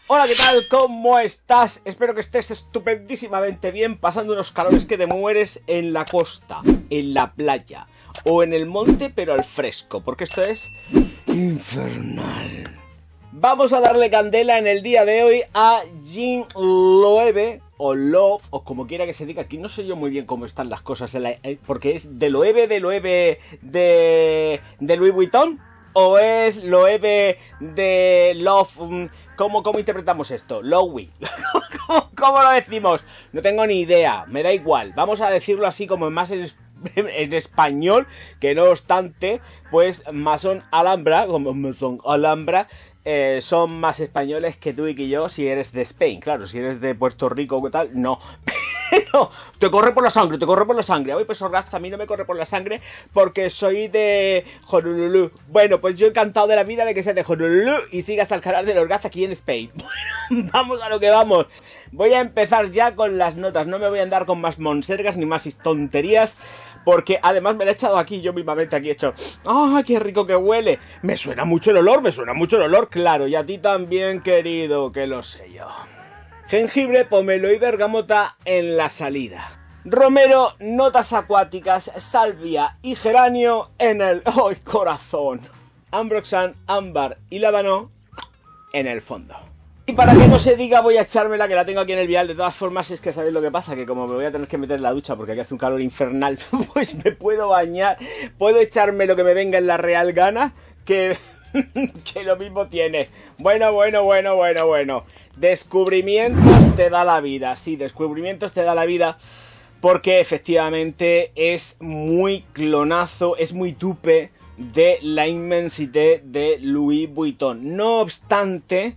Hola, ¿qué tal? ¿Cómo estás? Espero que estés estupendísimamente bien, pasando unos calores que te mueres en la costa, en la playa o en el monte, pero al fresco, porque esto es infernal. Vamos a darle candela en el día de hoy a Jean Loewe, o Love, o como quiera que se diga. Aquí no sé yo muy bien cómo están las cosas, porque es de Loewe de Louis Vuitton, o es Loewe de Love. ¿Cómo interpretamos esto? Loewe. ¿Cómo lo decimos? No tengo ni idea, me da igual. Vamos a decirlo así como más en español, que no obstante, pues Maison Alhambra, como Maison Alhambra, son más españoles que tú y que yo si eres de Spain. Claro, si eres de Puerto Rico o tal, no. Pero te corre por la sangre, te corre por la sangre. Hoy pues Orgaz a mí no me corre por la sangre porque soy de Honolulu. Bueno, pues yo encantado de la vida de que sea de Honolulu y siga hasta el canal del Orgaz aquí en Spain. Bueno, vamos a lo que vamos. Voy a empezar ya con las notas. No me voy a andar con más monsergas ni más tonterías, porque además me lo he echado aquí, yo mismamente aquí he hecho. ¡Ah, qué rico que huele! Me suena mucho el olor, claro. Y a ti también, querido, que lo sé yo. Jengibre, pomelo y bergamota en la salida. Romero, notas acuáticas, salvia y geranio en el corazón. Ambroxan, ámbar y lábano en el fondo. Y para que no se diga, voy a echármela, que la tengo aquí en el vial. De todas formas, es que sabéis lo que pasa, que como me voy a tener que meter en la ducha porque aquí hace un calor infernal, pues me puedo bañar, puedo echarme lo que me venga en la real gana, que lo mismo tiene. Bueno. Descubrimientos te da la vida. Sí, descubrimientos te da la vida, porque efectivamente es muy clonazo, es muy tupe de la Immensité de Louis Vuitton. No obstante,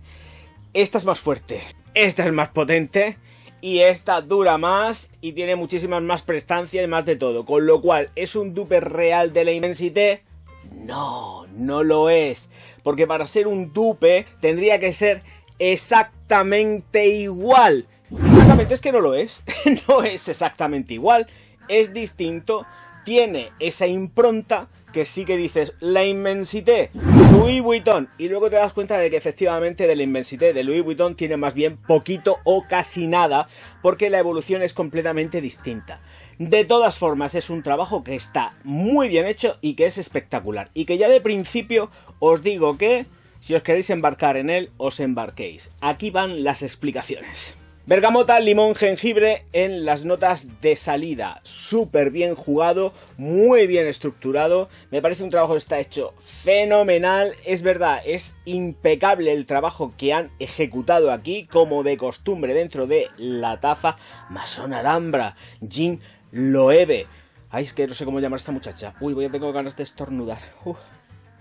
esta es más fuerte, esta es más potente y esta dura más y tiene muchísimas más prestancia y más de todo. Con lo cual, ¿es un dupe real de la Immensité? No, no lo es. Porque para ser un dupe tendría que ser exactamente igual. Y francamente es que no lo es. No es exactamente igual. Es distinto. Tiene esa impronta que sí que dices la Immensité Louis Vuitton, y luego te das cuenta de que efectivamente de la Immensité de Louis Vuitton tiene más bien poquito o casi nada, porque la evolución es completamente distinta. De todas formas, es un trabajo que está muy bien hecho y que es espectacular, y que ya de principio os digo que si os queréis embarcar en él, os embarquéis. Aquí van las explicaciones. Bergamota, limón, jengibre en las notas de salida. Súper bien jugado, muy bien estructurado. Me parece un trabajo que está hecho fenomenal. Es verdad, es impecable el trabajo que han ejecutado aquí, como de costumbre dentro de la taza. Maison Alhambra, Jean Loewe. Ay, es que no sé cómo llamar a esta muchacha. Uy, tengo ganas de estornudar.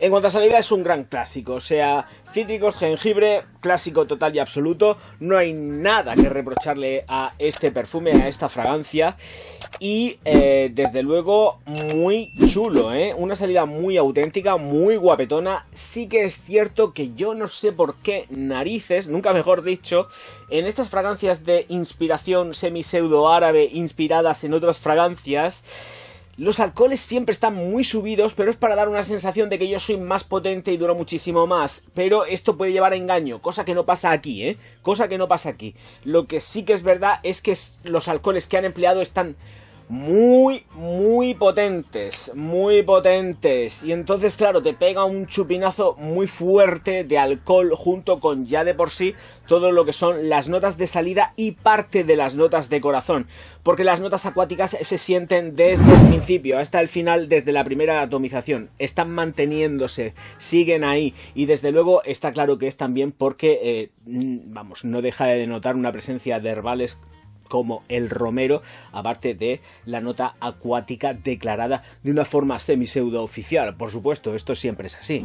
En cuanto a salida, es un gran clásico, o sea, cítricos, jengibre, clásico total y absoluto. No hay nada que reprocharle a este perfume, a esta fragancia. Y desde luego muy chulo, ¿eh? Una salida muy auténtica, muy guapetona. Sí que es cierto que yo no sé por qué narices, nunca mejor dicho, en estas fragancias de inspiración semi-pseudo árabe inspiradas en otras fragancias, los alcoholes siempre están muy subidos, pero es para dar una sensación de que yo soy más potente y duro muchísimo más. Pero esto puede llevar a engaño, cosa que no pasa aquí, ¿eh? Cosa que no pasa aquí. Lo que sí que es verdad es que los alcoholes que han empleado están muy potentes, y entonces claro, te pega un chupinazo muy fuerte de alcohol junto con ya de por sí todo lo que son las notas de salida y parte de las notas de corazón, porque las notas acuáticas se sienten desde el principio hasta el final, desde la primera atomización, están manteniéndose, siguen ahí, y desde luego está claro que es también porque, vamos, no deja de denotar una presencia de herbales como el romero, aparte de la nota acuática declarada de una forma semi-pseudo oficial. Por supuesto, esto siempre es así.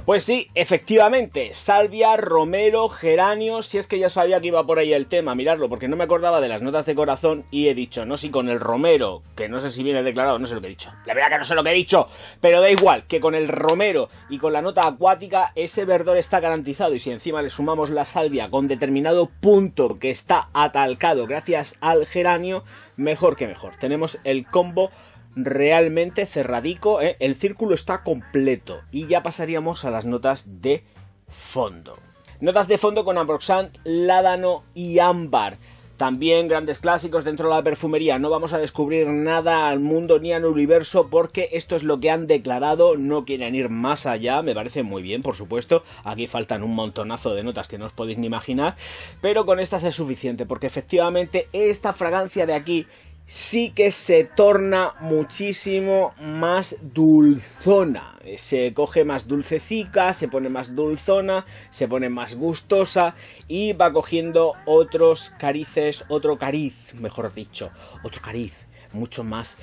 Pues sí, efectivamente, salvia, romero, geranio. Si es que ya sabía que iba por ahí el tema, miradlo, porque no me acordaba de las notas de corazón y he dicho, no, si con el romero, que no sé si viene declarado, no sé lo que he dicho, la verdad que no sé lo que he dicho, pero da igual, que con el romero y con la nota acuática ese verdor está garantizado, y si encima le sumamos la salvia con determinado punto que está atalcado gracias al geranio, mejor que mejor. Tenemos el combo realmente cerradico, el círculo está completo, y ya pasaríamos a las notas de fondo. Notas de fondo con ambroxan, ládano y ámbar. También grandes clásicos dentro de la perfumería. No vamos a descubrir nada al mundo ni al universo porque esto es lo que han declarado. No quieren ir más allá. Me parece muy bien, por supuesto. Aquí faltan un montonazo de notas que no os podéis ni imaginar. Pero con estas es suficiente porque efectivamente esta fragancia de aquí sí que se torna muchísimo más dulzona. Se coge más dulcecica, se pone más dulzona, se pone más gustosa y va cogiendo otros carices, otro cariz, mejor dicho, otro cariz mucho más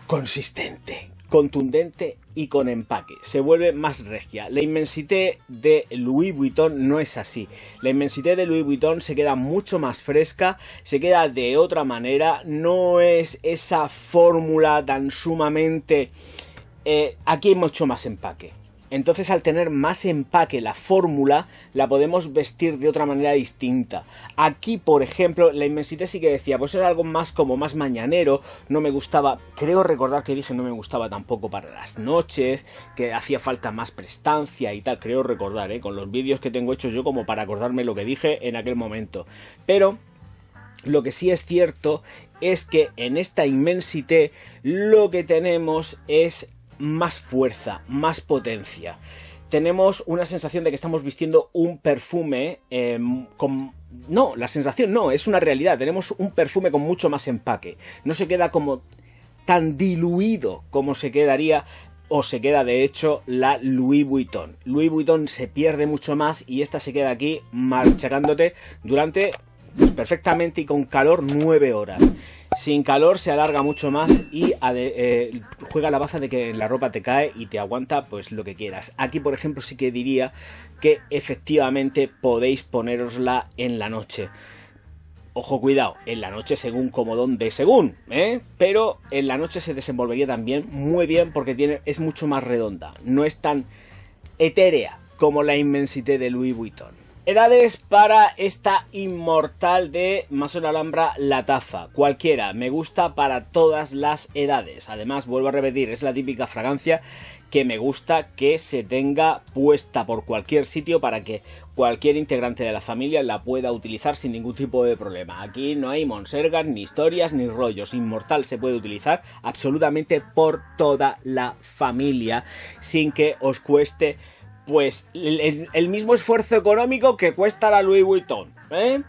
consistente, contundente y con empaque. Se vuelve más regia. La Immensité de Louis Vuitton no es así. La Immensité de Louis Vuitton se queda mucho más fresca, se queda de otra manera, no es esa fórmula tan sumamente... aquí hay mucho más empaque. Entonces, al tener más empaque la fórmula, la podemos vestir de otra manera distinta. Aquí, por ejemplo, la Immensité sí que decía, pues era algo más como más mañanero, no me gustaba, creo recordar que dije no me gustaba tampoco para las noches, que hacía falta más prestancia y tal, creo recordar, con los vídeos que tengo hechos yo como para acordarme lo que dije en aquel momento. Pero lo que sí es cierto es que en esta Immensité lo que tenemos es más fuerza, más potencia. Tenemos una sensación de que estamos vistiendo un perfume No, la sensación no, es una realidad. Tenemos un perfume con mucho más empaque. No se queda como tan diluido como se quedaría o se queda de hecho la Louis Vuitton. Louis Vuitton se pierde mucho más y esta se queda aquí machacándote durante, pues, perfectamente y con calor 9 horas. Sin calor se alarga mucho más y juega la baza de que la ropa te cae y te aguanta pues lo que quieras. Aquí, por ejemplo, sí que diría que efectivamente podéis ponérosla en la noche. Ojo, cuidado, en la noche según como donde según, pero en la noche se desenvolvería también muy bien porque es mucho más redonda. No es tan etérea como la Immensité de Louis Vuitton. Edades para esta inmortal de Maison Alhambra, la taza. Cualquiera, me gusta para todas las edades. Además, vuelvo a repetir, es la típica fragancia que me gusta que se tenga puesta por cualquier sitio para que cualquier integrante de la familia la pueda utilizar sin ningún tipo de problema. Aquí no hay monsergas, ni historias, ni rollos. Inmortal se puede utilizar absolutamente por toda la familia sin que os cueste pues el mismo esfuerzo económico que cuesta la Louis Vuitton,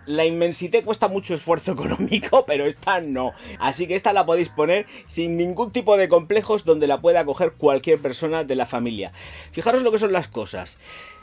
La Immensité cuesta mucho esfuerzo económico, pero esta no. Así que esta la podéis poner sin ningún tipo de complejos donde la pueda coger cualquier persona de la familia. Fijaros lo que son las cosas.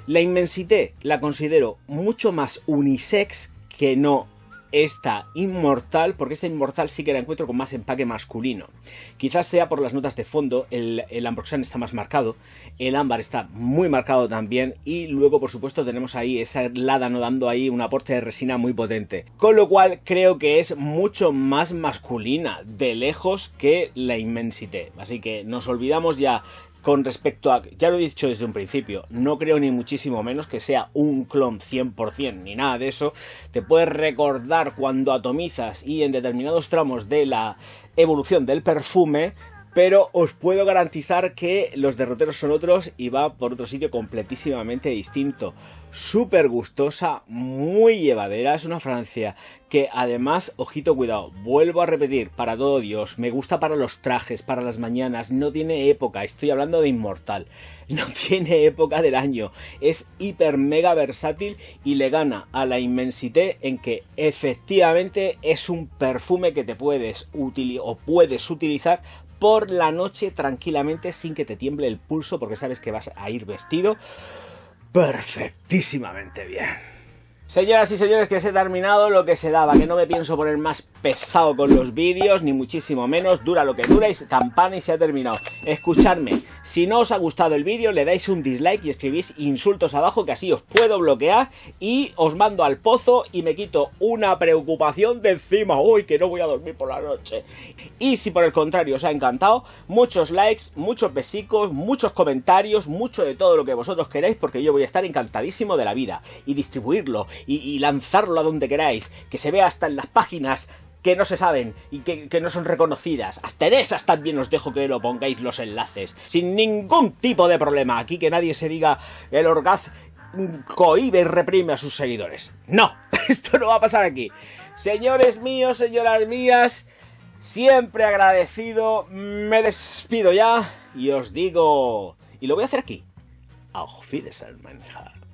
La Immensité la considero mucho más unisex que no esta inmortal, porque esta inmortal sí que la encuentro con más empaque masculino. Quizás sea por las notas de fondo, el ambroxan está más marcado, el ámbar está muy marcado también, y luego por supuesto tenemos ahí esa ládano dando ahí un aporte de resina muy potente. Con lo cual creo que es mucho más masculina, de lejos, que la Immensité. Así que nos olvidamos ya. Con respecto a, ya lo he dicho desde un principio, no creo ni muchísimo menos que sea un clon 100% ni nada de eso. Te puedes recordar cuando atomizas y en determinados tramos de la evolución del perfume, pero os puedo garantizar que los derroteros son otros y va por otro sitio completísimamente distinto. Súper gustosa, muy llevadera, es una fragancia que además, ojito, cuidado, vuelvo a repetir, para todo Dios, me gusta para los trajes, para las mañanas, no tiene época, estoy hablando de inmortal, no tiene época del año, es hiper mega versátil y le gana a la Immensité en que efectivamente es un perfume que te puedes utilizar por la noche tranquilamente sin que te tiemble el pulso porque sabes que vas a ir vestido perfectísimamente bien. Señoras y señores, que se ha terminado lo que se daba, que no me pienso poner más pesado con los vídeos, ni muchísimo menos, dura lo que dura y campana y se ha terminado. Escuchadme, si no os ha gustado el vídeo le dais un dislike y escribís insultos abajo que así os puedo bloquear y os mando al pozo y me quito una preocupación de encima, uy, que no voy a dormir por la noche. Y si por el contrario os ha encantado, muchos likes, muchos besicos, muchos comentarios, mucho de todo lo que vosotros queráis porque yo voy a estar encantadísimo de la vida y distribuirlo y lanzarlo a donde queráis, que se vea hasta en las páginas que no se saben y que no son reconocidas. Hasta en esas también os dejo que lo pongáis los enlaces, sin ningún tipo de problema. Aquí que nadie se diga el Orgaz cohíbe y reprime a sus seguidores. No, esto no va a pasar aquí. Señores míos, señoras mías, siempre agradecido, me despido ya y os digo, y lo voy a hacer aquí, Auf Wiedersehen, mein Herr.